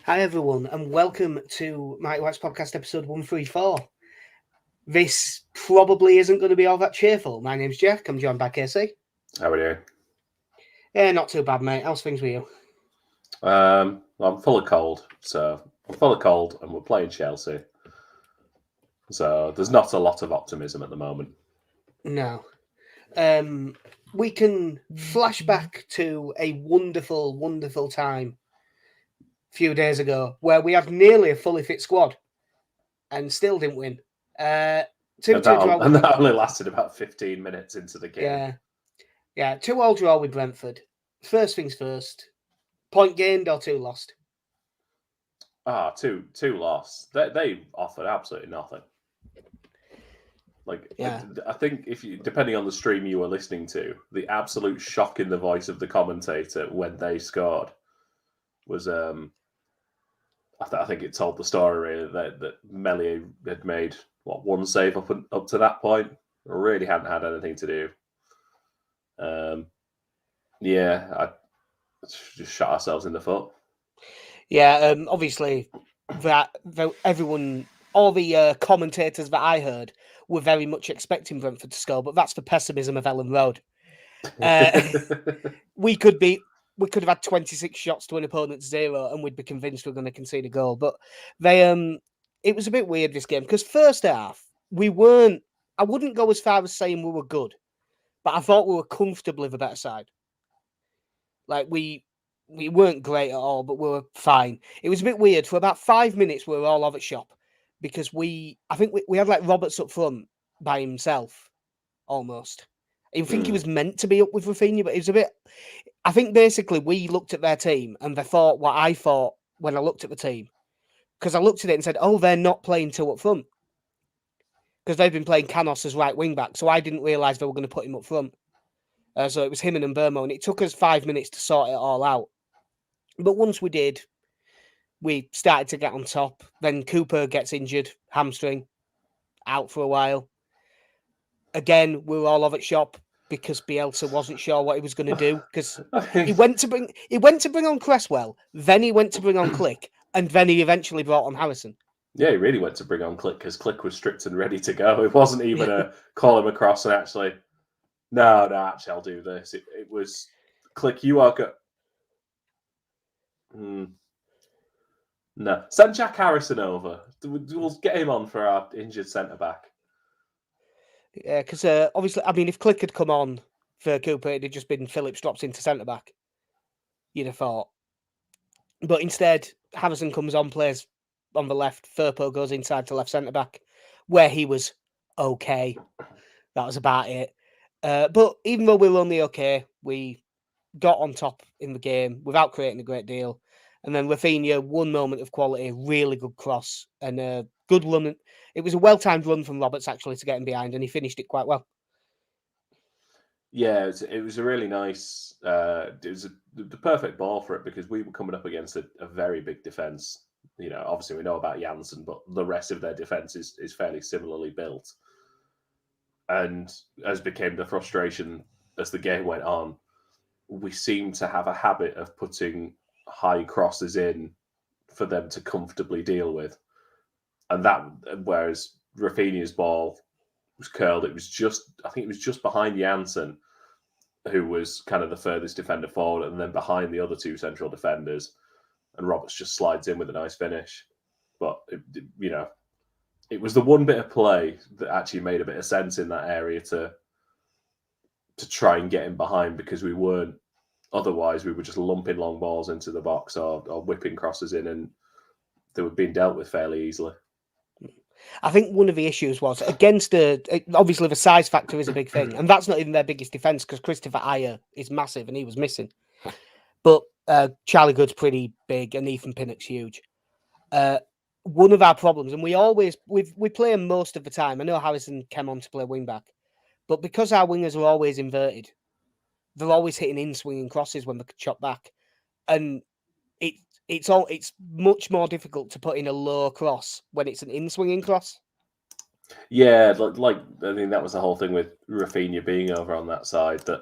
Hi everyone, and welcome to Mike White's podcast episode 134. This probably isn't going to be all that cheerful. My name's Jack. I'm joined by Casey. How are you? Yeah, not too bad, mate. How's things with you? I'm full of cold, and we're playing Chelsea, so there's not a lot of optimism at the moment. No. We can flash back to a wonderful, wonderful time a few days ago where we had nearly a fully fit squad and still didn't win. 2-2 draw with And that Brentford. only lasted about 15 minutes into the game. Yeah. 2-2 draw with Brentford. First things first. Point gained or two lost? Two loss. They offered absolutely nothing. I think if you, depending on the stream you were listening to, the absolute shock in the voice of the commentator when they scored was I think it told the story really that Mellier had made one save up to that point. Really hadn't had anything to do. I just shot ourselves in the foot. Yeah, obviously that everyone, all the commentators that I heard were very much expecting Brentford to score, but that's the pessimism of Ellen Road. We could have had 26 shots to an opponent's 0 and we'd be convinced we're going to concede a goal. But it was a bit weird this game because first half I wouldn't go as far as saying we were good, but I thought we were comfortably the better side. Like we weren't great at all, but we were fine. It was a bit weird. For about 5 minutes, we were all over shop because I think we had like Roberts up front by himself almost. I think he was meant to be up with Rafinha, but it was a bit. I think basically we looked at their team and they thought what I thought when I looked at the team, because I looked at it and said, "Oh, they're not playing two up front," because they've been playing Canos as right wing back. So I didn't realise they were going to put him up front. So it was him and Burmo, and it took us 5 minutes to sort it all out. But once we did, we started to get on top. Then Cooper gets injured, hamstring, out for a while. Again, we were all over at shop because Bielsa wasn't sure what he was going to do because he went to bring on Cresswell, then he went to bring on Click, and then he eventually brought on Harrison. Yeah, he really went to bring on Click because Click was stripped and ready to go. It wasn't even a call him across and actually, no, actually, I'll do this. It was Click, you are good. No, send Jack Harrison over. We'll get him on for our injured centre back. Yeah, because obviously, I mean, if Click had come on for Cooper, it'd have just been Phillips drops into centre back. You'd have thought, but instead, Harrison comes on, plays on the left. Firpo goes inside to left centre back, where he was okay. That was about it. But even though we were only okay, we got on top in the game without creating a great deal. And then Rafinha, one moment of quality, really good cross and a good run. It was a well-timed run from Roberts actually to get him behind, and he finished it quite well. Yeah, it was a really nice. It was the perfect ball for it because we were coming up against a very big defense. You know, obviously we know about Janssen, but the rest of their defense is fairly similarly built. And as became the frustration as the game went on, we seemed to have a habit of putting high crosses in for them to comfortably deal with. And that, whereas Rafinha's ball was curled, I think it was just behind Janssen, who was kind of the furthest defender forward, and then behind the other two central defenders. And Roberts just slides in with a nice finish. But, it was the one bit of play that actually made a bit of sense in that area to try and get him behind, because we weren't. Otherwise, we were just lumping long balls into the box or whipping crosses in, and they were being dealt with fairly easily. I think one of the issues was against obviously the size factor is a big thing, and that's not even their biggest defence because Christopher Ayer is massive and he was missing. But Charlie Good's pretty big and Ethan Pinnock's huge. One of our problems, and we play him most of the time. I know Harrison came on to play wing back, but because our wingers are always inverted, they're always hitting in-swinging crosses when they chop back, and it's much more difficult to put in a low cross when it's an in-swinging cross. Yeah, like I mean, that was the whole thing with Rafinha being over on that side, that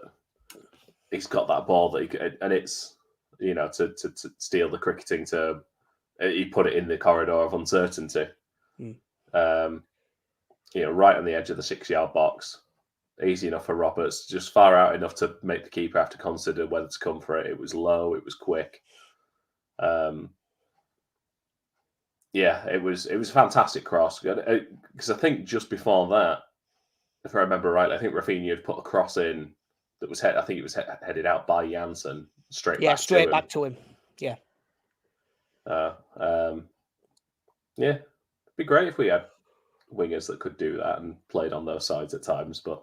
he's got that ball that he could, and it's, to steal the cricketing term, he put it in the corridor of uncertainty. Mm. Right on the edge of the 6-yard box. Easy enough for Roberts, just far out enough to make the keeper have to consider whether to come for it. It was low, it was quick. It was a fantastic cross. Because I think just before that, if I remember right, I think Rafinha had put a cross in that was headed out by Janssen straight back to him. Yeah. It'd be great if we had wingers that could do that and played on those sides at times, but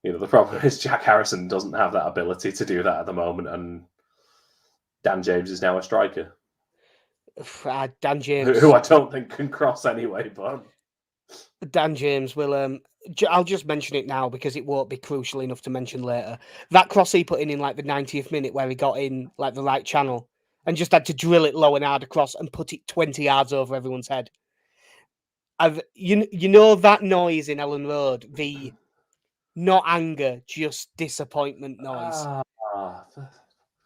the problem is Jack Harrison doesn't have that ability to do that at the moment, and Dan James is now a striker. Dan James, who I don't think can cross anyway, but Dan James will. I'll just mention it now because it won't be crucial enough to mention later. That cross he put in like the 90th minute, where he got in like the right channel and just had to drill it low and hard across and put it 20 yards over everyone's head. You know that noise in Ellen Road, the not anger, just disappointment noise.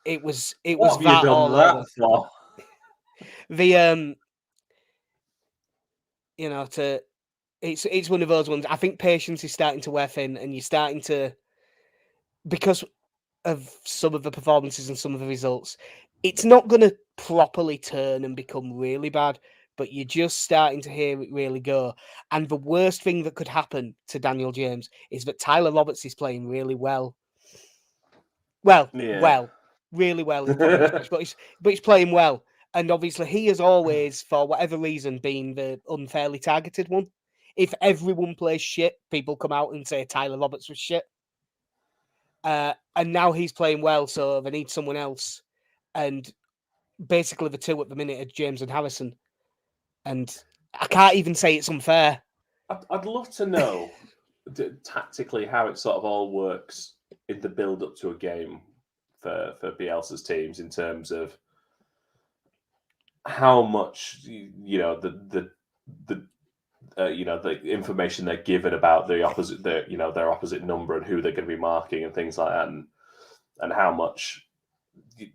It was what that all over. For? The it's one of those ones. I think patience is starting to wear thin, and you're starting to, because of some of the performances and some of the results, it's not going to properly turn and become really bad, but you're just starting to hear it really go. And the worst thing that could happen to Daniel James is that Tyler Roberts is playing really well. Really well is probably but he's playing well. And obviously he has always, for whatever reason, been the unfairly targeted one. If everyone plays shit, people come out and say Tyler Roberts was shit. And now he's playing well, so they need someone else. And basically the two at the minute are James and Harrison. And I can't even say it's unfair. I'd love to know tactically how it sort of all works in the build-up to a game for Bielsa's teams, in terms of how much the information they're given about the opposite, their opposite number and who they're going to be marking and things like that, and how much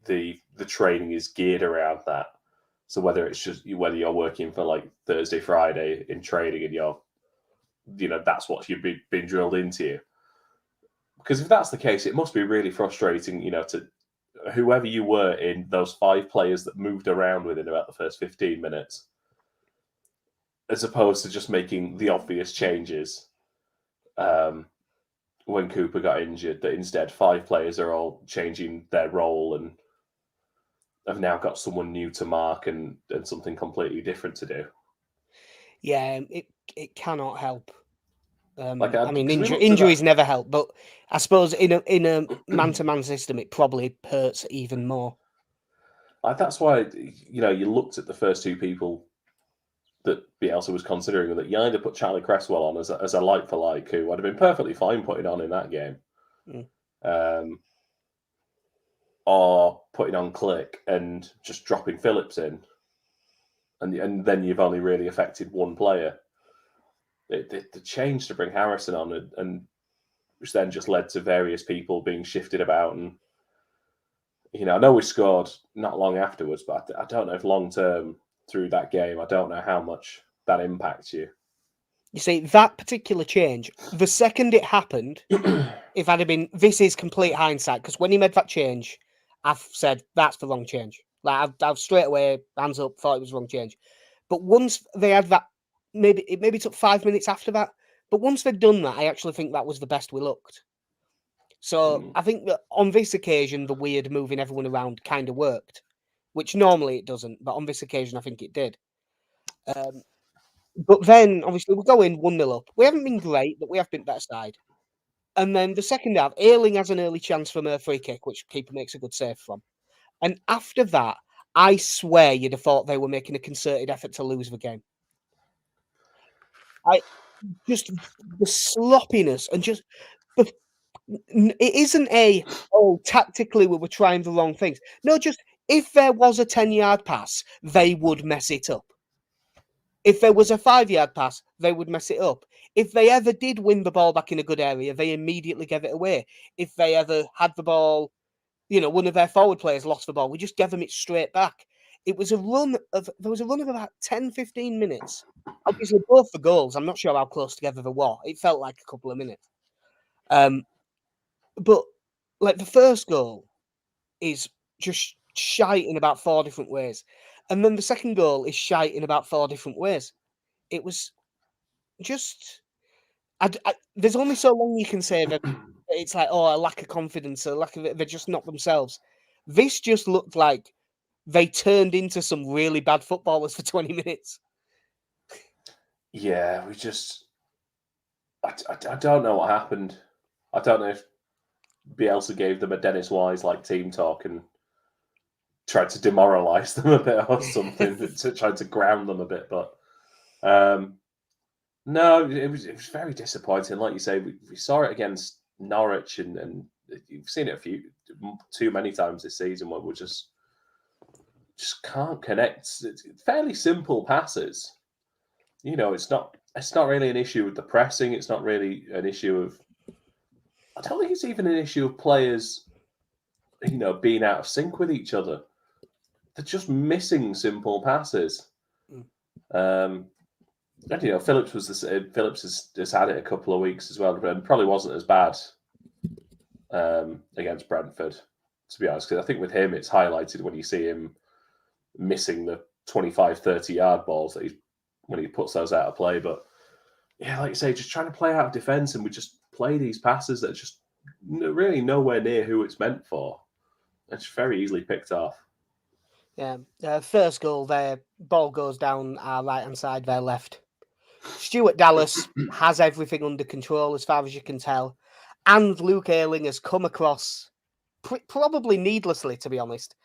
the training is geared around that. So whether you're working for like Thursday, Friday in training, and that's what you've been drilled into you. Because if that's the case, it must be really frustrating, to whoever you were in those 5 players that moved around within about the first 15 minutes, as opposed to just making the obvious changes when Cooper got injured, that instead 5 players are all changing their role and have now got someone new to mark and something completely different to do. Yeah, it cannot help. I mean, injuries never help, but I suppose in a man-to-man system, it probably hurts even more. That's why you looked at the first 2 people that Bielsa was considering, that you either put Charlie Cresswell on as a like for like, who would have been perfectly fine putting on in that game, or putting on Click and just dropping Phillips in, and then you've only really affected one player. The change to bring Harrison on, and which then just led to various people being shifted about, and I know we scored not long afterwards, but I don't know if long term through that game, I don't know how much that impacts you. You see, that particular change, the second it happened, if I'd have been, this is complete hindsight, because when he made that change, I've said that's the wrong change. Like I've straight away, hands up, thought it was the wrong change. But once they had that, maybe it took 5 minutes after that, but once they'd done that, I actually think that was the best we looked. So I think that on this occasion, the weird moving everyone around kind of worked, which normally it doesn't, but on this occasion, I think it did. But then, obviously, we're going 1-0 up. We haven't been great, but we have been better side. And then the second half, Ayling has an early chance from a free kick, which keeper makes a good save from. And after that, I swear you'd have thought they were making a concerted effort to lose the game. Just the sloppiness and just it isn't tactically we were trying the wrong things. No, just if there was a 10-yard pass, they would mess it up. If there was a 5-yard pass, they would mess it up. If they ever did win the ball back in a good area, they immediately gave it away. If they ever had the ball, one of their forward players lost the ball, we just gave them it straight back. It was a run of about 10, 15 minutes. Obviously, both the goals, I'm not sure how close together they were. It felt like a couple of minutes. But like the first goal is just shite in about 4 different ways. And then the second goal is shite in about 4 different ways. It was just there's only so long you can say that it's like, oh, a lack of confidence, a lack of they're just not themselves. This just looked like they turned into some really bad footballers for 20 minutes. Yeah, we just. I don't know what happened. I don't know if Bielsa gave them a Dennis Wise like team talk and tried to demoralise them a bit or something, to try to ground them a bit. But no, it was very disappointing. Like you say, we saw it against Norwich, and you've seen it too many times this season where we just can't connect. It's fairly simple passes. You know, it's not really an issue with the pressing. It's not really an issue of. I don't think it's even an issue of players, being out of sync with each other. They're just missing simple passes. And Phillips has had it a couple of weeks as well, and probably wasn't as bad against Brentford, to be honest. Because I think with him, it's highlighted when you see him missing the 25, 30-yard balls when he puts those out of play. But yeah, like you say, just trying to play out of defence, and we just play these passes that are just really nowhere near who it's meant for. It's very easily picked off. Yeah, first goal, their ball goes down our right-hand side, their left. Stuart Dallas has everything under control as far as you can tell. And Luke Ayling has come across, probably needlessly, to be honest,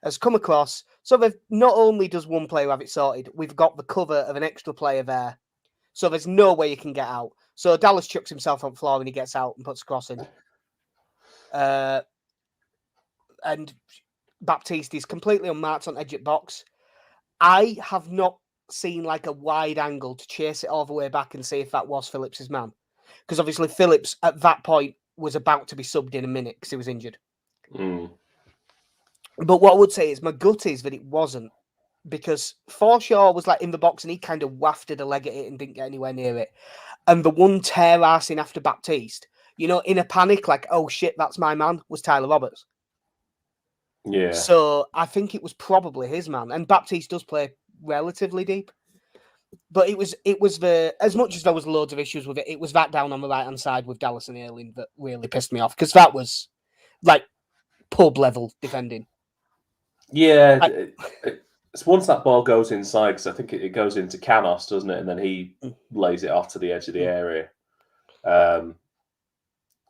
has come across. So they've not only does one player have it sorted, we've got the cover of an extra player there. So there's no way you can get out. So Dallas chucks himself on the floor and he gets out and puts a cross in. And Baptiste is completely unmarked on edge of box. I have not seen like a wide angle to chase it all the way back and see if that was Phillips's man. Because obviously Phillips at that point was about to be subbed in a minute because he was injured. But what I would say is my gut is that it wasn't, because Forshaw was like in the box and he kind of wafted a leg at it and didn't get anywhere near it. And the one tear arsing after Baptiste, in a panic, like, oh shit, that's my man, was Tyler Roberts. Yeah. So I think it was probably his man. And Baptiste does play relatively deep. But it was as much as there was loads of issues with it, it was that down on the right-hand side with Dallas and Ayling that really pissed me off, because that was like pub level defending. Yeah, it's once that ball goes inside, because I think it goes into Canos, doesn't it? And then he lays it off to the edge of the area.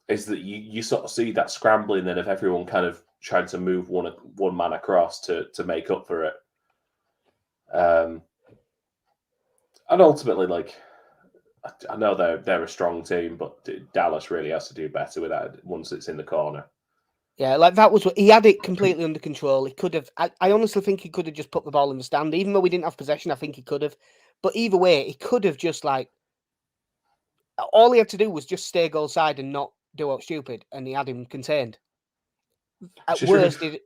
Is that you sort of see that scrambling then of everyone kind of trying to move one man across to make up for it. And ultimately, like, I know they're a strong team, but Dallas really has to do better with that once it's in the corner. Yeah, like that was what he had it completely under control. He could have. I honestly think he could have just put the ball in the stand, even though we didn't have possession. I think he could have, but either way, he could have just like all he had to do was just stay goal side and not do out stupid, and he had him contained. At worst, he'd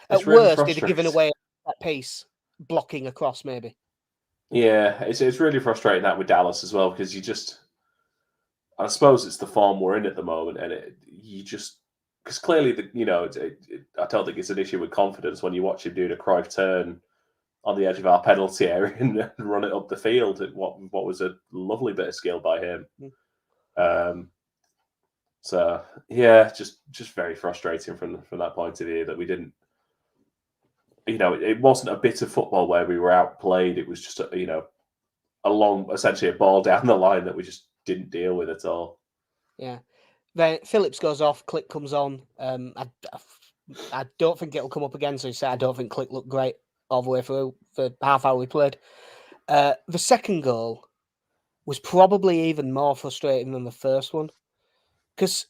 have given away that pace, blocking across maybe. Yeah, it's really frustrating that with Dallas as well, because I suppose it's the form we're in at the moment, and because clearly I don't think it's an issue with confidence when you watch him do the Cruyff turn on the edge of our penalty area and run it up the field. What was a lovely bit of skill by him. So yeah, just very frustrating from that point of view that we didn't. It wasn't a bit of football where we were outplayed. It was just essentially a ball down the line that we just didn't deal with at all. Yeah. Then Phillips goes off, Click comes on. I don't think it'll come up again, so he said I don't think Click looked great all the way through for half hour we played. The second goal was probably even more frustrating than the first one, because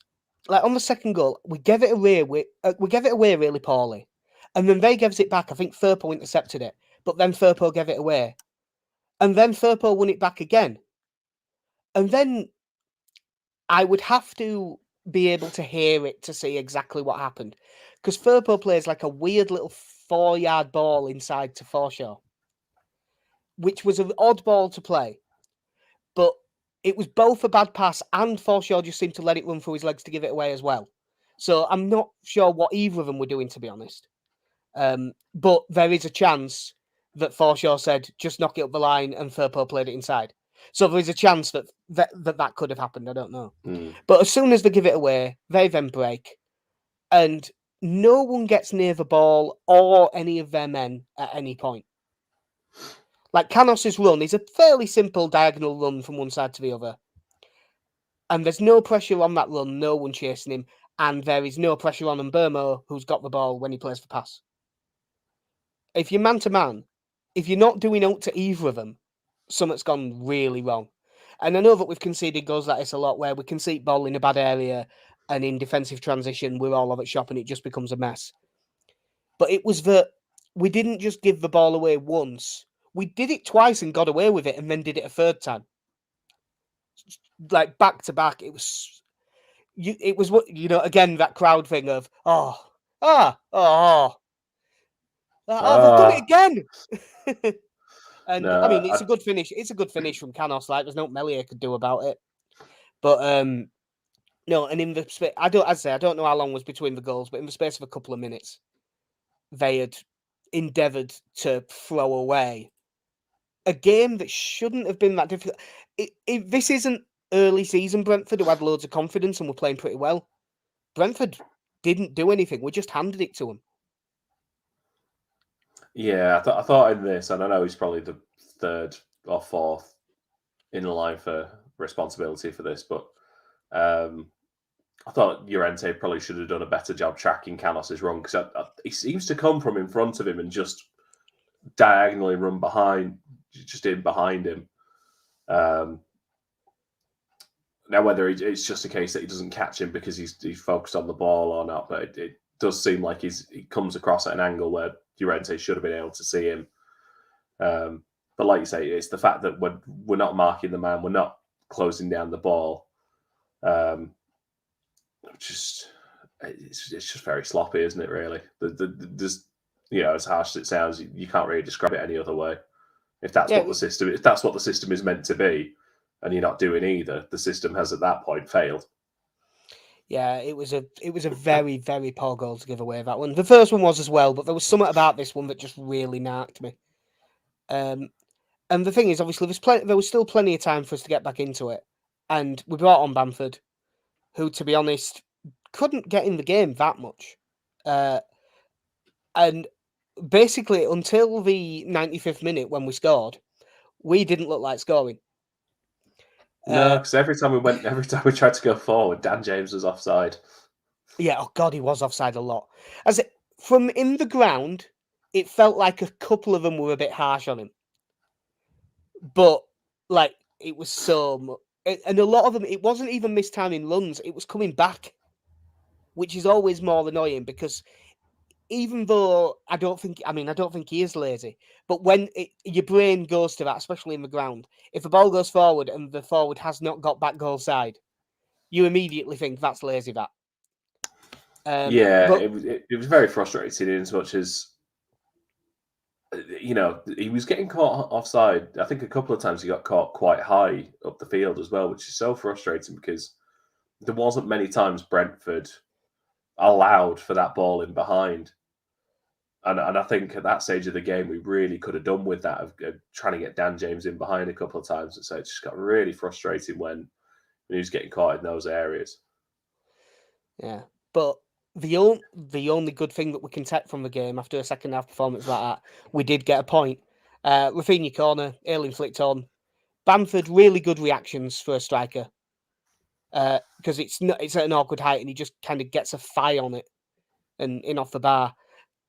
like on the second goal we gave it away really poorly, and then they gives it back. I think Firpo intercepted it, but then Firpo gave it away, and then Firpo won it back again, and then I would have to be able to hear it to see exactly what happened, because Firpo plays like a weird little 4-yard ball inside to Forshaw, which was an odd ball to play, but it was both a bad pass and Forshaw just seemed to let it run through his legs to give it away as well. So I'm not sure what either of them were doing, to be honest. But there is a chance that Forshaw said, just knock it up the line, and Firpo played it inside. So there is a chance that could have happened. I don't know. But as soon as they give it away, they then break. And no one gets near the ball or any of their men at any point. Like Canos's run is a fairly simple diagonal run from one side to the other. And there's no pressure on that run, no one chasing him. And there is no pressure on Mbermo, who's got the ball when he plays the pass. If you're man-to-man, if you're not doing out to either of them, something's gone really wrong. And I know that we've conceded goals like this a lot, where we concede ball in a bad area and in defensive transition, we're all over at shop and it just becomes a mess. But it was that we didn't just give the ball away once. We did it twice and got away with it and then did it a third time. Like back to back, it was what, again, that crowd thing of, they've done it again. And no, I mean, it's a good finish. It's a good finish from Canos. Like, there's no Melier could do about it. But no, and in the space, I don't know how long was between the goals, but in the space of a couple of minutes, they had endeavoured to throw away a game that shouldn't have been that difficult. This isn't early season Brentford, who had loads of confidence and were playing pretty well. Brentford didn't do anything. We just handed it to them. Yeah, I thought in this, and I know he's probably the third or fourth in line for responsibility for this, but I thought Llorente probably should have done a better job tracking Canos' run, because he seems to come from in front of him and just diagonally run behind him. Now, whether it's just a case that he doesn't catch him because he's focused on the ball or not, but it does seem like he comes across at an angle where Llorente should have been able to see him. But like you say, it's the fact that we're not marking the man, we're not closing down the ball. It's just very sloppy, isn't it? Really, there's, as harsh as it sounds, you can't really describe it any other way. If that's what the system is meant to be, and you're not doing either, the system has at that point failed. Yeah, it was a very, very poor goal to give away, that one. The first one was as well, but there was something about this one that just really narked me. And the thing is, obviously, there was still plenty of time for us to get back into it. And we brought on Bamford, who, to be honest, couldn't get in the game that much. And basically, until the 95th minute when we scored, we didn't look like scoring. No, because every time we tried to go forward, Dan James was offside. Yeah, oh God, he was offside a lot. From in the ground, it felt like a couple of them were a bit harsh on him. But, like, it was so... And a lot of them, it wasn't even mistiming runs, it was coming back. Which is always more annoying, because even though I don't think he is lazy, but when your brain goes to that, especially in the ground, if the ball goes forward and the forward has not got back goal side, you immediately think that's lazy, that. It was very frustrating, in as much as, he was getting caught offside. I think a couple of times he got caught quite high up the field as well, which is so frustrating, because there wasn't many times Brentford allowed for that ball in behind. And I think at that stage of the game, we really could have done with that, of trying to get Dan James in behind a couple of times. And so it just got really frustrating when he was getting caught in those areas. Yeah, but the only good thing that we can take from the game after a second half performance like that, we did get a point. Rafinha corner, Ayling flicked on. Bamford, really good reactions for a striker. Because it's at an awkward height and he just kind of gets a thigh on it and in off the bar.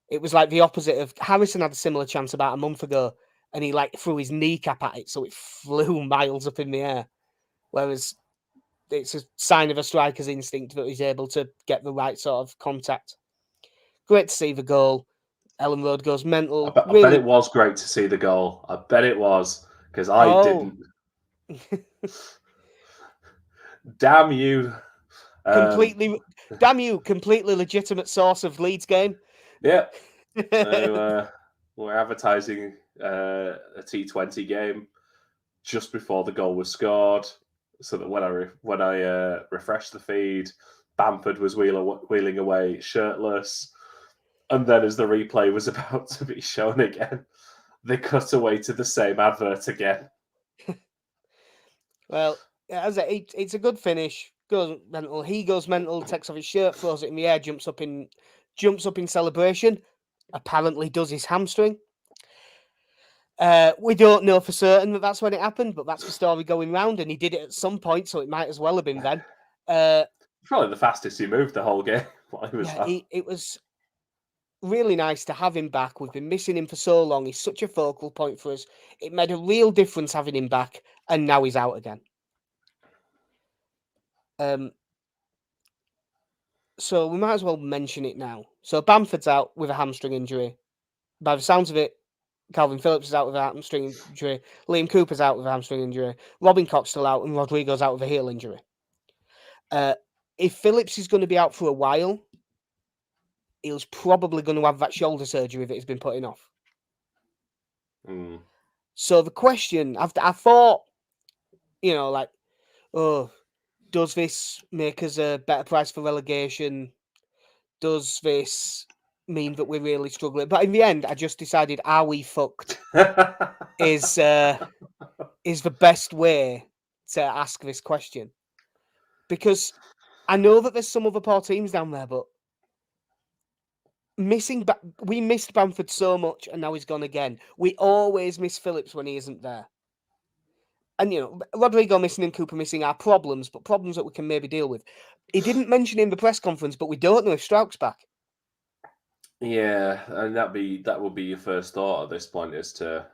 It was like the opposite of... Harrison had a similar chance about a month ago, and he threw his kneecap at it, so it flew miles up in the air. Whereas it's a sign of a striker's instinct that he's able to get the right sort of contact. Great to see the goal. Ellen Road goes mental. I bet it was great to see the goal. I bet it was, because I didn't. Damn you. Completely legitimate source of Leeds game. Yeah. So we're advertising a T20 game just before the goal was scored, so that when I refreshed the feed, Bamford was wheeling away shirtless, and then as the replay was about to be shown again, they cut away to the same advert again. Well, it's a good finish. Goes mental. He goes mental. Takes off his shirt, throws it in the air, jumps up in celebration. Apparently, does his hamstring. We don't know for certain that that's when it happened, but that's the story going round, and he did it at some point, so it might as well have been then. Probably the fastest he moved the whole game while he was there. It was really nice to have him back. We've been missing him for so long. He's such a focal point for us. It made a real difference having him back, and now he's out again. So we might as well mention it now. So Bamford's out with a hamstring injury. By the sounds of it, Calvin Phillips is out with a hamstring injury. Liam Cooper's out with a hamstring injury. Robin Koch's still out, and Rodrigo's out with a heel injury. If Phillips is going to be out for a while, he's probably going to have that shoulder surgery that he's been putting off. So the question, I thought, like, oh, does this make us a better price for relegation? Does this mean that we're really struggling? But in the end, I just decided, are we fucked? is the best way to ask this question. Because I know that there's some other poor teams down there, but we missed Bamford so much, and now he's gone again. We always miss Phillips when he isn't there. And, Rodrigo missing and Cooper missing are problems, but problems that we can maybe deal with. He didn't mention in the press conference, but we don't know if Strouk's back. Yeah, and that would be your first thought at this point as to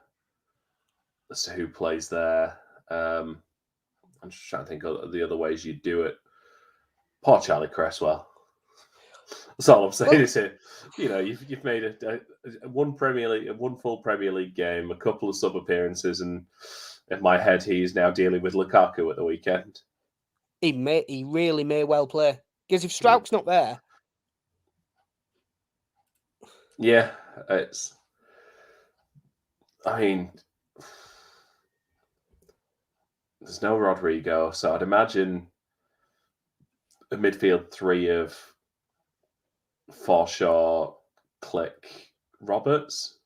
who plays there. I'm just trying to think of the other ways you'd do it. Poor Charlie Cresswell. That's all I'm saying. Is it? You've made one full Premier League game, a couple of sub appearances, and in my head, he's now dealing with Lukaku at the weekend. He really may well play, because if Strouk's not there, yeah, it's. I mean, there's no Rodrigo, so I'd imagine a midfield three of Forshaw, Click, Roberts.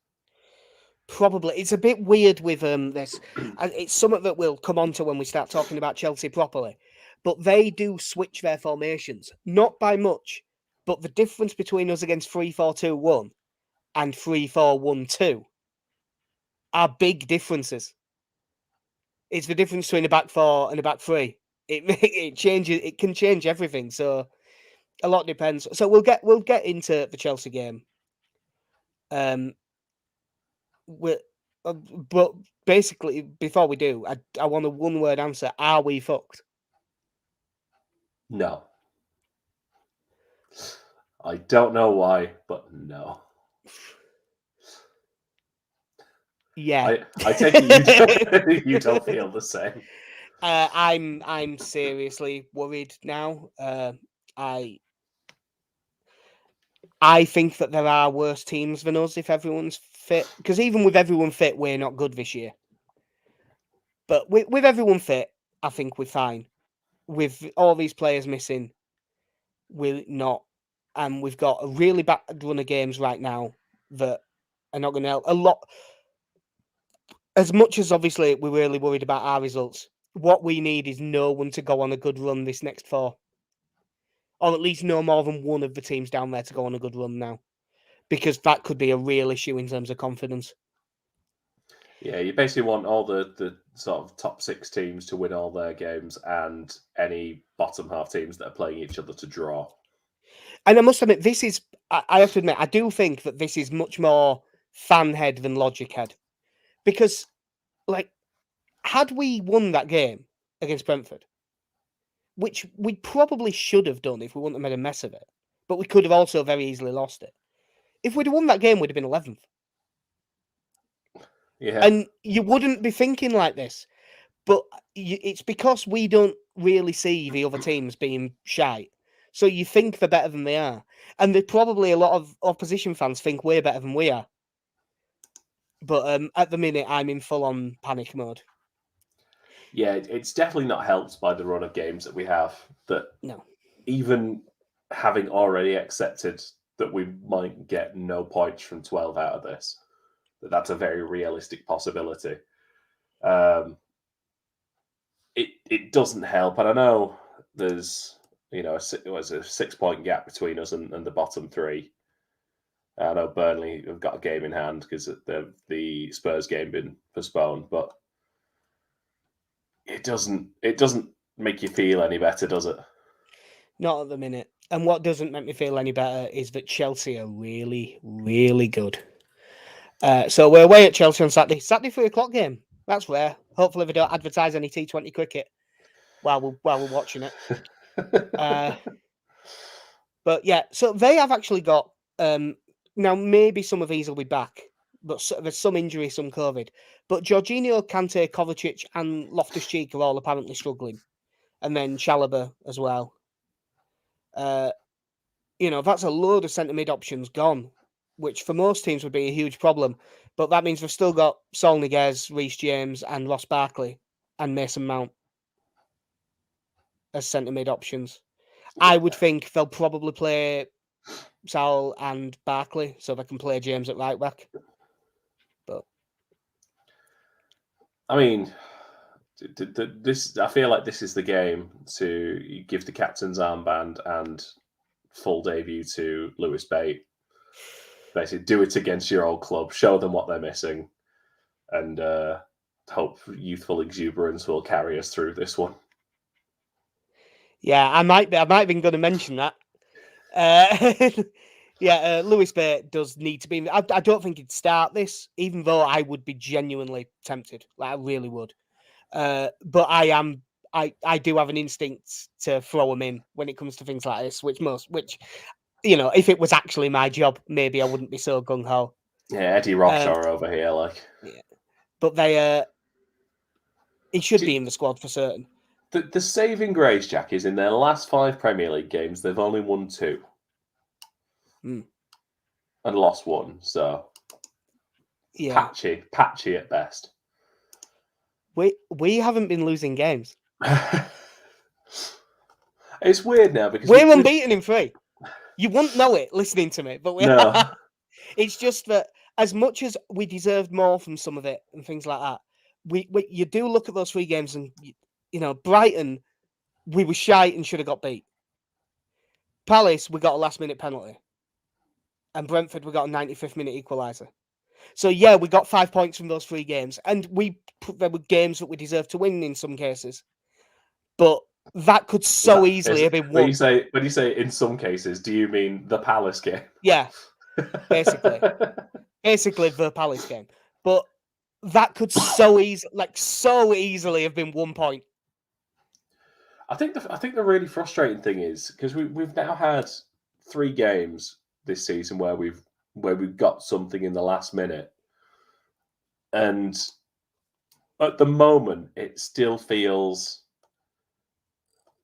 Probably. It's a bit weird with this. It's something that we'll come on to when we start talking about Chelsea properly. But they do switch their formations, not by much, but the difference between us against 3-4-2-1 and 3-4-1-2 are big differences. It's the difference between a back four and a back three. It changes. It can change everything. So a lot depends. So we'll get into the Chelsea game. But basically, before we do, I want a one-word answer. Are we fucked? No. I don't know why, but no. Yeah. I take it you don't feel the same. I'm seriously worried now. I think that there are worse teams than us if everyone's fit. Because even with everyone fit, we're not good this year. But with everyone fit, I think we're fine. With all these players missing, we're not. And we've got a really bad run of games right now that are not going to help. A lot. As much as obviously we're really worried about our results, what we need is no one to go on a good run this next four. Or at least no more than one of the teams down there to go on a good run now. Because that could be a real issue in terms of confidence. Yeah, you basically want all the sort of top six teams to win all their games and any bottom half teams that are playing each other to draw. And I must admit, I have to admit, I do think that this is much more fan head than logic head. Because, had we won that game against Brentford, which we probably should have done if we wouldn't have made a mess of it, but we could have also very easily lost it. If we'd have won that game, we'd have been 11th. Yeah. And you wouldn't be thinking like this. But it's because we don't really see the other teams being shite. So you think they're better than they are. And probably a lot of opposition fans think we're better than we are. But at the minute, I'm in full-on panic mode. Yeah, it's definitely not helped by the run of games that we have. That No. Even having already accepted that we might get no points from 12 out of this, that's a very realistic possibility. It doesn't help. And I know there's, a 6-point gap between us and the bottom three. I know Burnley have got a game in hand because the Spurs game been postponed, but it doesn't make you feel any better, does it? Not at the minute. And what doesn't make me feel any better is that Chelsea are really, really good. So we're away at Chelsea on Saturday. Saturday 3:00 game. That's rare. Hopefully they don't advertise any T20 cricket while we're watching it. But yeah, so they have actually got now maybe some of these will be back, but there's some injury, some COVID. But Jorginho, Kante, Kovacic, and Loftus-Cheek are all apparently struggling, and then Chalobah as well. That's a load of centre mid options gone, which for most teams would be a huge problem. But that means we've still got Sol Niguez, Reece James, and Ross Barkley, and Mason Mount as centre mid options. I would think they'll probably play Saul and Barkley so they can play James at right back. But I mean, I feel like this is the game to give the captain's armband and full debut to Lewis Bate. Basically, do it against your old club, show them what they're missing, and hope youthful exuberance will carry us through this one. Yeah, I might be going to mention that. Lewis Bate does need to be. I don't think he'd start this, even though I would be genuinely tempted. Like I really would. But I do have an instinct to throw him in when it comes to things like this, which if it was actually my job, maybe I wouldn't be so gung ho. Yeah, Eddie Rockshaw over here, like. Yeah, but he should be in the squad for certain. The saving grace, Jack, is in their last 5 Premier League games, they've only won 2 and lost 1. So yeah, patchy at best. We haven't been losing games. It's weird now because we're unbeaten in 3. You wouldn't know it listening to me, but no. It's just that as much as we deserved more from some of it and things like that, you do look at those 3 games and Brighton, we were shite and should have got beat. Palace, we got a last-minute penalty, and Brentford, we got a 95th minute equaliser. So yeah, we got 5 points from those 3 games, and there were games that we deserved to win in some cases, but that could easily have been won. When you say in some cases, do you mean the Palace game? Yeah, basically the Palace game, but that could so easily have been 1 point. I think the really frustrating thing is because we've now had 3 games this season where we've got something in the last minute, and at the moment it still feels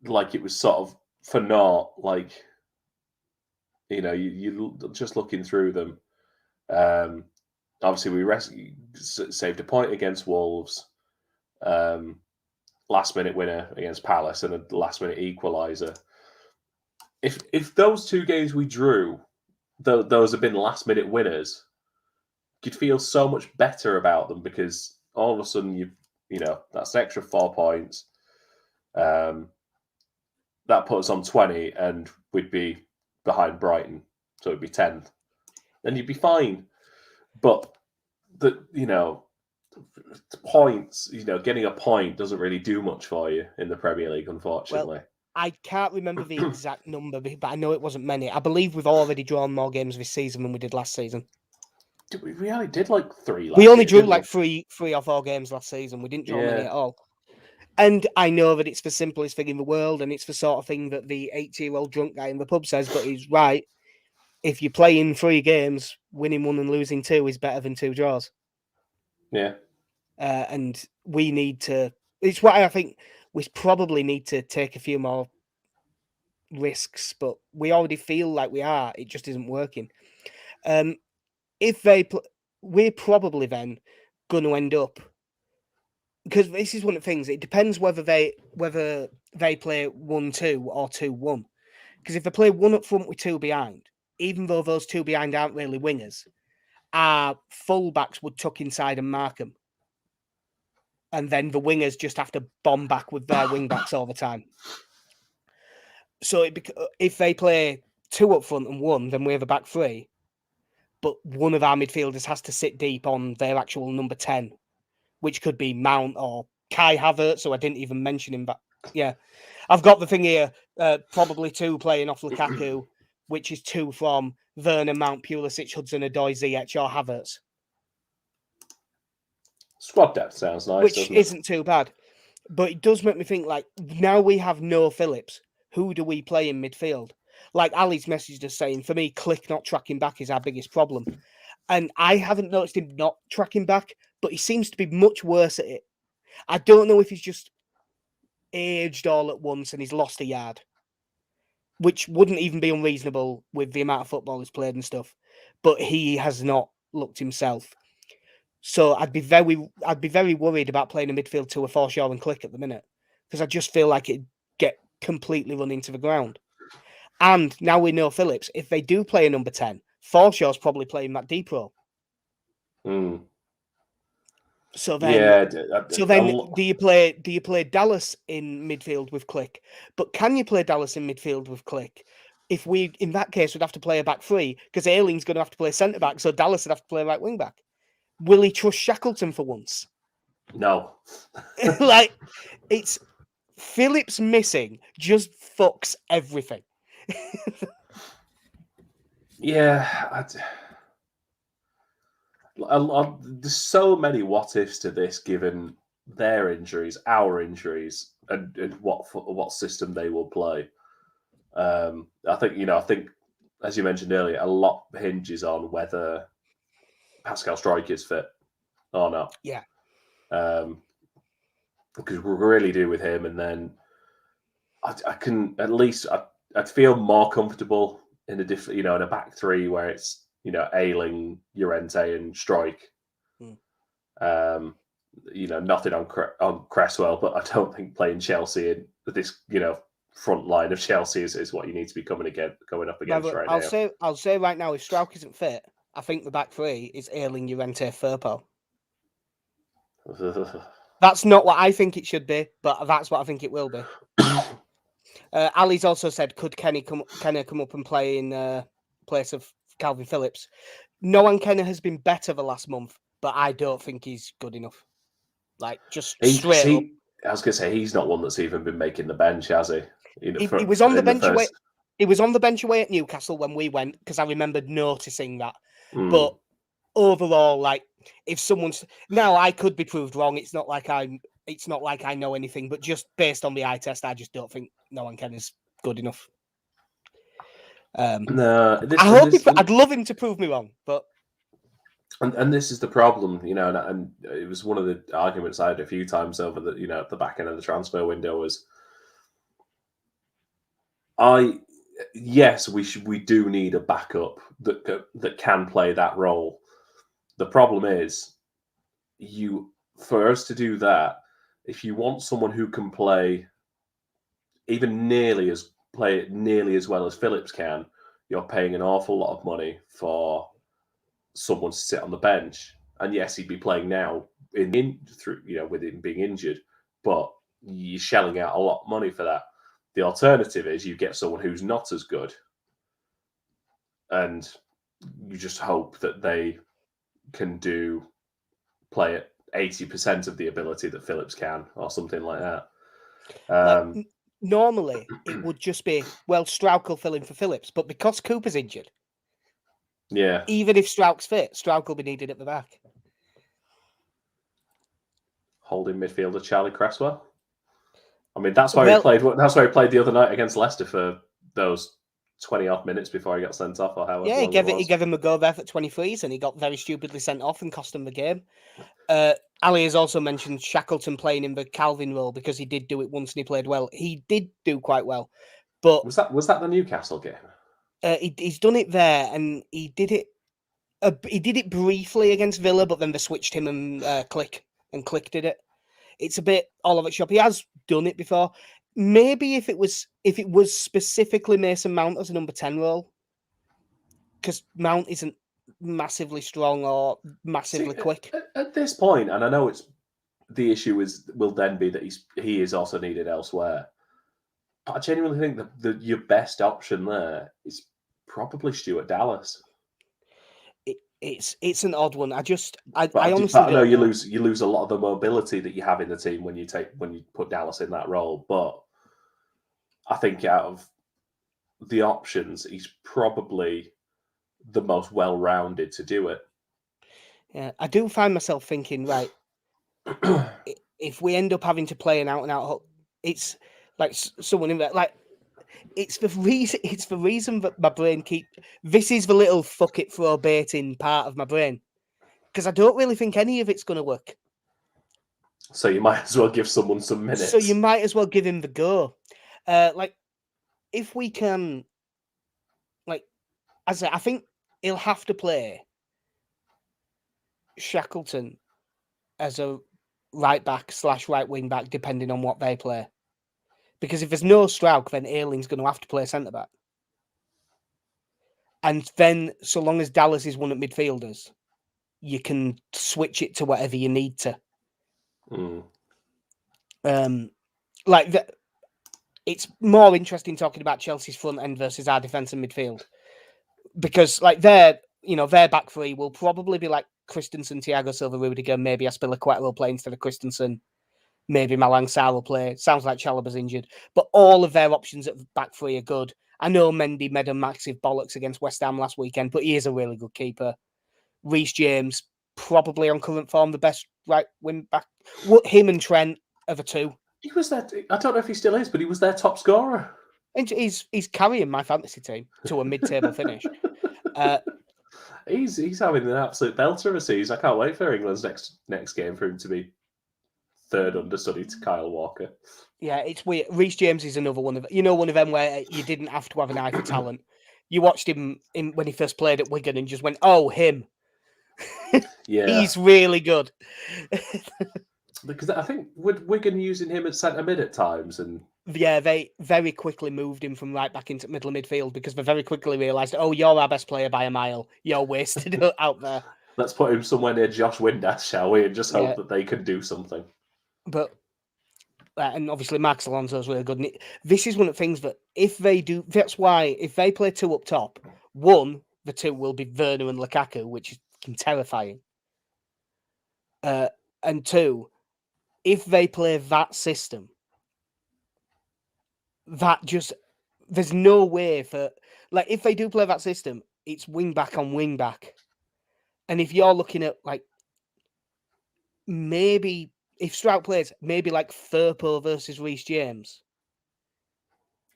like it was sort of for naught. Like you just looking through them. Obviously, we saved a point against Wolves. Last minute winner against Palace and a last minute equaliser. If those 2 games we drew, those have been last minute winners, you'd feel so much better about them because all of a sudden that's an extra 4 points. That puts us on 20 and we'd be behind Brighton, so it'd be 10th. Then you'd be fine. But points, getting a point doesn't really do much for you in the Premier League, unfortunately. Well, I can't remember the exact number, but I know it wasn't many. I believe we've already drawn more games this season than we did last season. We only did like 3 last We only drew season, like 3 or 4 games last season. We didn't draw many at all. And I know that it's the simplest thing in the world, and it's the sort of thing that the 80-year-old drunk guy in the pub says, but he's right. If you're playing 3 games, winning 1 and losing 2 is better than 2 draws. Yeah. And we need to... It's what I think we probably need to take a few more risks, but we already feel like we are. It just isn't working. If they, we're probably then going to end up, because this is one of the things. It depends whether they play 1-2 or 2-1. Because if they play one up front with two behind, even though those two behind aren't really wingers, our fullbacks would tuck inside and mark them. And then the wingers just have to bomb back with their wing backs all the time. So if they play two up front and one, then we have a back three. But one of our midfielders has to sit deep on their actual number 10, which could be Mount or Kai Havertz, so I didn't even mention him. But yeah, I've got the thing here, probably two playing off Lukaku, which is two from Werner, Mount, Pulisic, Hudson-Odoi, Ziyech or Havertz. Squad depth sounds nice, which doesn't it? isn't too bad. But it does make me think, like, now we have no Phillips, who do we play in midfield? Like Ali's messaged us saying, for me, Click not tracking back is our biggest problem. And I haven't noticed him not tracking back, but he seems to be much worse at it. I don't know if he's just aged all at once and he's lost a yard, which wouldn't even be unreasonable with the amount of football he's played and stuff. But he has not looked himself. So I'd be very worried about playing a midfield to a Forshaw and Click at the minute, because I just feel like it'd get completely run into the ground. And now we know Phillips, if they do play a number 10, Forshaw's probably playing that deep role. So then, do you play Dallas in midfield with Click? But can you play Dallas in midfield with Click? If we, in that case, would have to play a back three, because Ayling's going to have to play centre back, so Dallas would have to play right wing back. Will he trust Shackleton for once? No. Like, it's Phillips missing just fucks everything. Yeah. There's so many what ifs to this, given their injuries, our injuries, and what system they will play. I think, as you mentioned earlier, a lot hinges on whether Pascal Struijk is fit or not. Yeah. Because we really do with him, and then I can at least I'd feel more comfortable in a different, in a back three where it's Ayling, Llorente, and Struijk. Nothing on Cresswell, but I don't think playing Chelsea in this front line of Chelsea is what you need to be going up against right now. I'll say right now, if Struijk isn't fit, I think the back three is Ayling, Llorente, Firpo. That's not what I think it should be, but that's what I think it will be. Ali's also said, could Kenny come up and play in place of Calvin Phillips? Noah Kenny has been better the last month, but I don't think he's good enough. Like, just straight up. I was going to say, he's not one that's even been making the bench, has he? He was on the bench away. He was on the bench away at Newcastle when we went, because I remembered noticing that. But overall, like, if someone's now, I could be proved wrong. It's not like I know anything, but just based on the eye test, I just don't think Noah Kenny is good enough. No, I'd love him to prove me wrong, but. And this is the problem, and it was one of the arguments I had a few times over at the back end of the transfer window was, yes, we do need a backup that can play that role. The problem is, for us to do that, if you want someone who can play nearly as well as Phillips can, you're paying an awful lot of money for someone to sit on the bench. And yes, he'd be playing now with him being injured, but you're shelling out a lot of money for that. The alternative is you get someone who's not as good, and you just hope that they can play at 80% of the ability that Phillips can, or something like that. Normally, it would just be, well, Struijk will fill in for Phillips, but because Cooper's injured, yeah, even if Struik's fit, Struijk will be needed at the back. Holding midfielder Charlie Cresswell. I mean, that's why he played. That's why he played the other night against Leicester for those 20-odd minutes before he got sent off, or however. Yeah, he gave him a go there for 23s, and he got very stupidly sent off and cost him the game. Ali has also mentioned Shackleton playing in the Calvin role because he did do it once and he played well. He did do quite well. But Was that the Newcastle game? he's done it there, and he did it. He did it briefly against Villa, but then they switched him and Click did it. It's a bit all over the shop. He has done it before. Maybe if it was specifically Mason Mount as a number 10 role, because Mount isn't massively strong or massively quick. At this point, and I know it's the issue will then be that he is also needed elsewhere. But I genuinely think that your best option there is probably Stuart Dallas. It's an odd one. I honestly I know don't you know. lose a lot of the mobility that you have in the team when you put Dallas in that role. But I think out of the options, he's probably the most well-rounded to do it. Yeah, I do find myself thinking, right, if we end up having to play an out-and-out, it's like someone in there, like it's the reason that my brain this is the little fuck it throw baiting part of my brain, because I don't really think any of it's going to work. So you might as well give someone some minutes. So you might as well give him the go. Like if we can, like as I think he'll have to play Shackleton as a right back / right wing back, depending on what they play. Because if there's no Strauch, then Ayling's going to have to play centre back. And then, so long as Dallas is one of midfielders, you can switch it to whatever you need to. It's more interesting talking about Chelsea's front end versus our defence and midfield, because like their back three will probably be like Christensen, Thiago Silva, Rudiger. Maybe Aspilicueta will play instead of Christensen. Maybe Malang Sarr will play. Sounds like Chalobah's injured, but all of their options at back three are good. I know Mendy made a massive bollocks against West Ham last weekend, but he is a really good keeper. Reece James, probably on current form, the best right wing back. Him and Trent are the two. He was that. I don't know if he still is, but he was their top scorer. And he's carrying my fantasy team to a mid-table finish. He's having an absolute belter of a season. I can't wait for England's next game for him to be third understudy to Kyle Walker. Yeah, it's weird. Reece James is another one of them where you didn't have to have an eye for talent. You watched him when he first played at Wigan and just went, "Oh, him." Yeah, he's really good. Because I think with Wigan using him at centre mid at times, and yeah, they very quickly moved him from right back into middle of midfield because they very quickly realised, oh, you're our best player by a mile. You're wasted out there. Let's put him somewhere near Josh Windass, shall we? And just hope that they can do something. But and obviously Marcus Alonso is really good. And this is one of the things that if they do, that's why if they play two up top, the two will be Werner and Lukaku, which is terrifying. And two, if they play that system, there's no way for, like, if they do play that system, it's wing back on wing back. And if you're looking at, like, maybe if Strout plays, maybe like Firpo versus Reece James,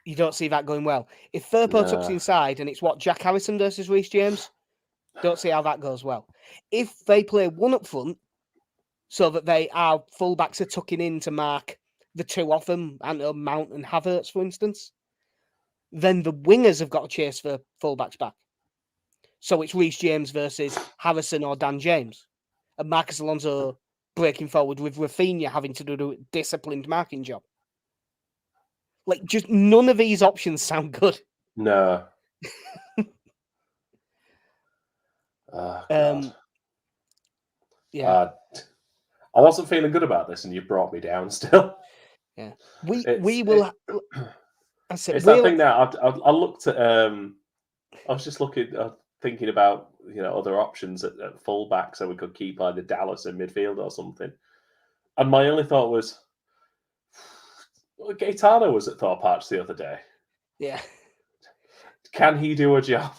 you don't see that going well. If Firpo tucks inside and it's Jack Harrison versus Reece James, don't see how that goes well. If they play one up front, so that our fullbacks are tucking in to mark the two off them, Mount and Havertz, for instance, then the wingers have got to chase for fullbacks back. So it's Reece James versus Harrison or Dan James. And Marcus Alonso breaking forward with Rafinha having to do a disciplined marking job. Like, just none of these options sound good. No. Oh, God. Yeah. I wasn't feeling good about this, and you brought me down still. Yeah. We will. It's that thing now. I looked at. I was just thinking about other options at fullback, so we could keep either Dallas in midfield or something. And my only thought was, Gaetano was at Thorpe Arch the other day. Yeah. Can he do a job?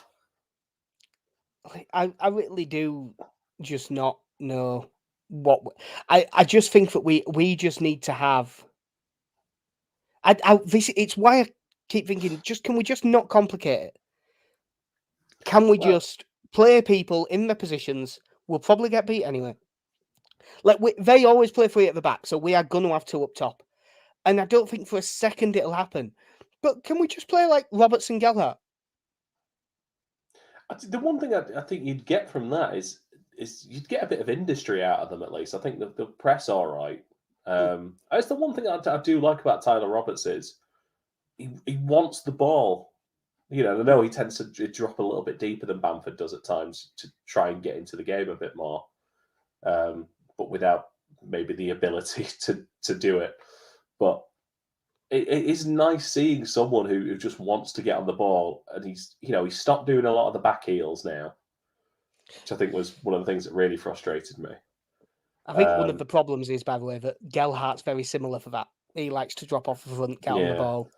I really do just not know what. I just think that we just need to have. It's why I keep thinking, can we just not complicate it? Can we just play people in their positions? We'll probably get beat anyway. Like, they always play three at the back, so we are going to have two up top. And I don't think for a second it'll happen. But can we just play like Robertson Gelhardt? The one thing I think you'd get from that is you'd get a bit of industry out of them at least. I think the press all right. It's the one thing I do like about Tyler Roberts is he wants the ball. I know he tends to drop a little bit deeper than Bamford does at times to try and get into the game a bit more, but without maybe the ability to do it. But it is nice seeing someone who just wants to get on the ball, and he's stopped doing a lot of the back heels now, which I think was one of the things that really frustrated me. I think one of the problems is, by the way, that Gelhardt's very similar for that. He likes to drop off the front, get on the ball.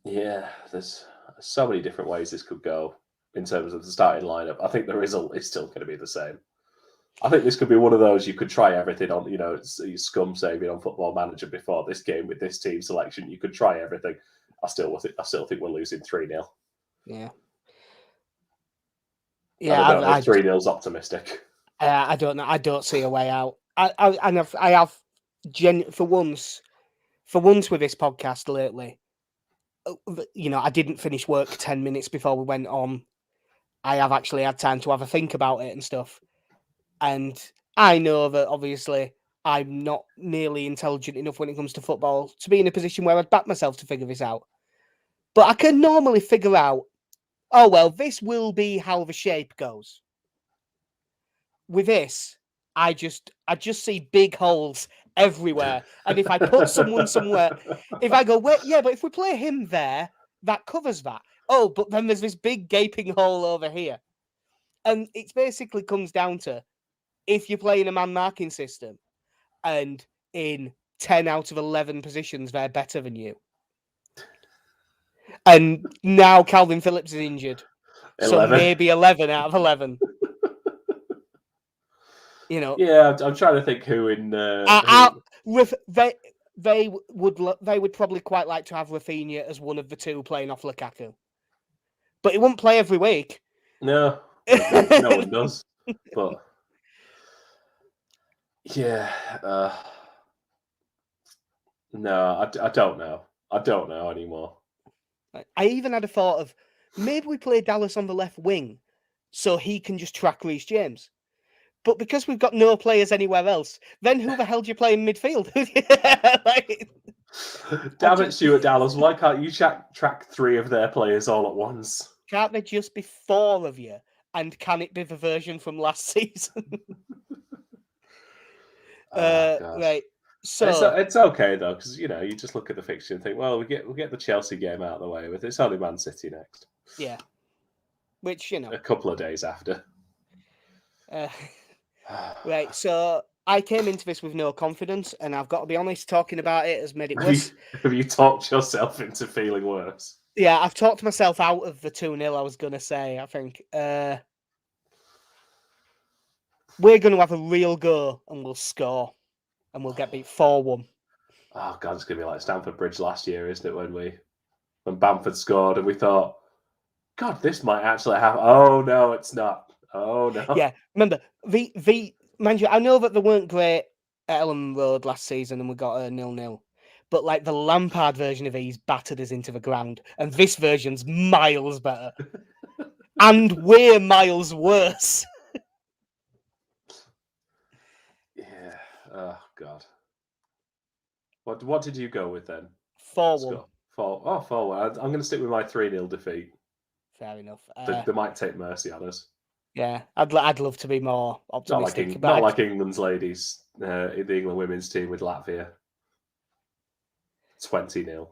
Yeah, there's so many different ways this could go in terms of the starting lineup. I think the result is still going to be the same. I think this could be one of those you could try everything on. It's scum saving on Football Manager before this game with this team selection. You could try everything. I still think we're losing 3-0. Yeah. Yeah, I don't know if 3-0's optimistic. I don't know. I don't see a way out. For once with this podcast lately, I didn't finish work 10 minutes before we went on. I have actually had time to have a think about it and stuff. And I know that obviously I'm not nearly intelligent enough when it comes to football to be in a position where I'd back myself to figure this out. But I can normally figure out, this will be how the shape goes. With this, I just see big holes everywhere. And if I put someone somewhere, if I go, wait, yeah, but if we play him there, that covers that. Oh, but then there's this big gaping hole over here. And it basically comes down to, if you're playing a man marking system and in 10 out of 11 positions, they're better than you. And now Calvin Phillips is injured. 11. So maybe 11 out of 11. Yeah, I'm trying to think who in. They would probably quite like to have Rafinha as one of the two playing off Lukaku, but he won't play every week. No, no one does. But yeah, no, I don't know. I don't know anymore. I even had a thought of maybe we play Dallas on the left wing so he can just track Reece James. But because we've got no players anywhere else, then who the hell do you play in midfield? Damn it, Stuart Dallas. Why can't you track 3 of their players all at once? Can't there just be 4 of you? And can it be the version from last season? Right. So it's okay though, because you just look at the fixture and think, well, we get the Chelsea game out of the way with. It's only Man City next. Yeah. Which a couple of days after. Right. So I came into this with no confidence, and I've got to be honest, talking about it has made it worse. Have you talked yourself into feeling worse? Yeah, I've talked myself out of the 2-0 I was going to say, I think. We're going to have a real go, and we'll score, and we'll get beat 4-1. Oh, God, it's going to be like Stamford Bridge last year, isn't it, when Bamford scored, and we thought, God, this might actually happen. Oh, no, it's not. Oh, no. Yeah, remember, mind you, I know that they weren't great at Ellen Road last season, and we got a 0-0. But like the Lampard version of these battered us into the ground, and this version's miles better, and we're miles worse. Yeah. Oh God. What did you go with then? 4-1. 4-1. I'm going to stick with my 3-0 defeat. Fair enough. They might take mercy on us. Yeah, I'd love to be more optimistic. Not like England's ladies, the England women's team with Latvia. 20-0.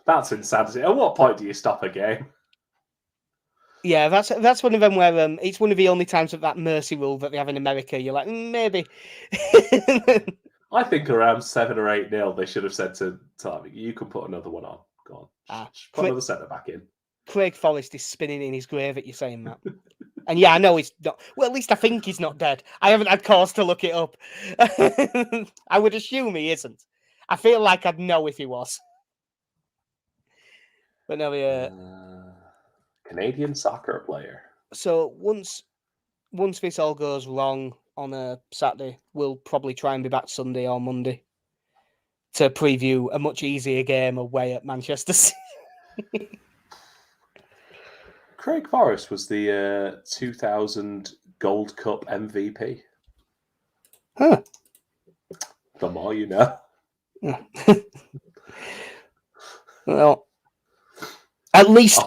That's insanity. At what point do you stop a game? Yeah, that's one of them where it's one of the only times of that mercy rule that they have in America. You're like, maybe. I think around 7 or 8-0, they should have said to Tommy, you can put another one on. Go on. Put another centre back in. Craig Forrest is spinning in his grave at you saying that. And yeah, I know he's not. Well, at least I think he's not dead. I haven't had cause to look it up. I would assume he isn't. I feel like I'd know if he was. But no, Canadian soccer player. So once this all goes wrong, on a Saturday. We'll probably try and be back Sunday or Monday to preview a much easier game away at Manchester City. Craig Forrest was the 2000 Gold Cup MVP. Huh. The more you know. Well, at least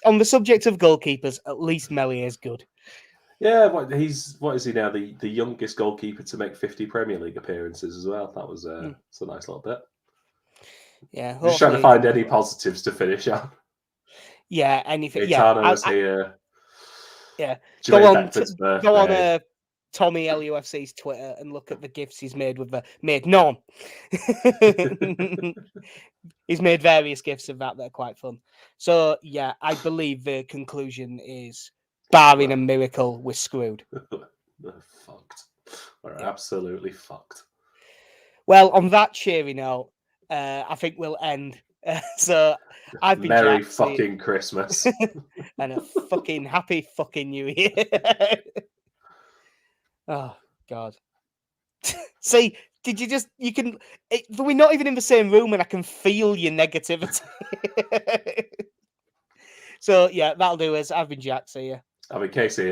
on the subject of goalkeepers, at least Mellier's good. Yeah, what is he now? The youngest goalkeeper to make 50 Premier League appearances as well. That was it's a nice little bit. Yeah, Just trying to find any positives to finish on. Yeah, anything. Gaetano was here. Yeah, Jermaine Beckford's birthday. Go on Tommy LUFC's Twitter and look at the gifts he's made with made none. He's made various gifts of that are quite fun. So yeah, I believe the conclusion is, barring a miracle, we're screwed. We're fucked. We're absolutely fucked. Well, on that cheery note, I think we'll end. So I've been Merry Jack, fucking Christmas and a fucking happy fucking New Year. Oh God. See, did you just? We're not even in the same room, and I can feel your negativity. So yeah, that'll do us. I've been Jack. See ya. I've been Casey.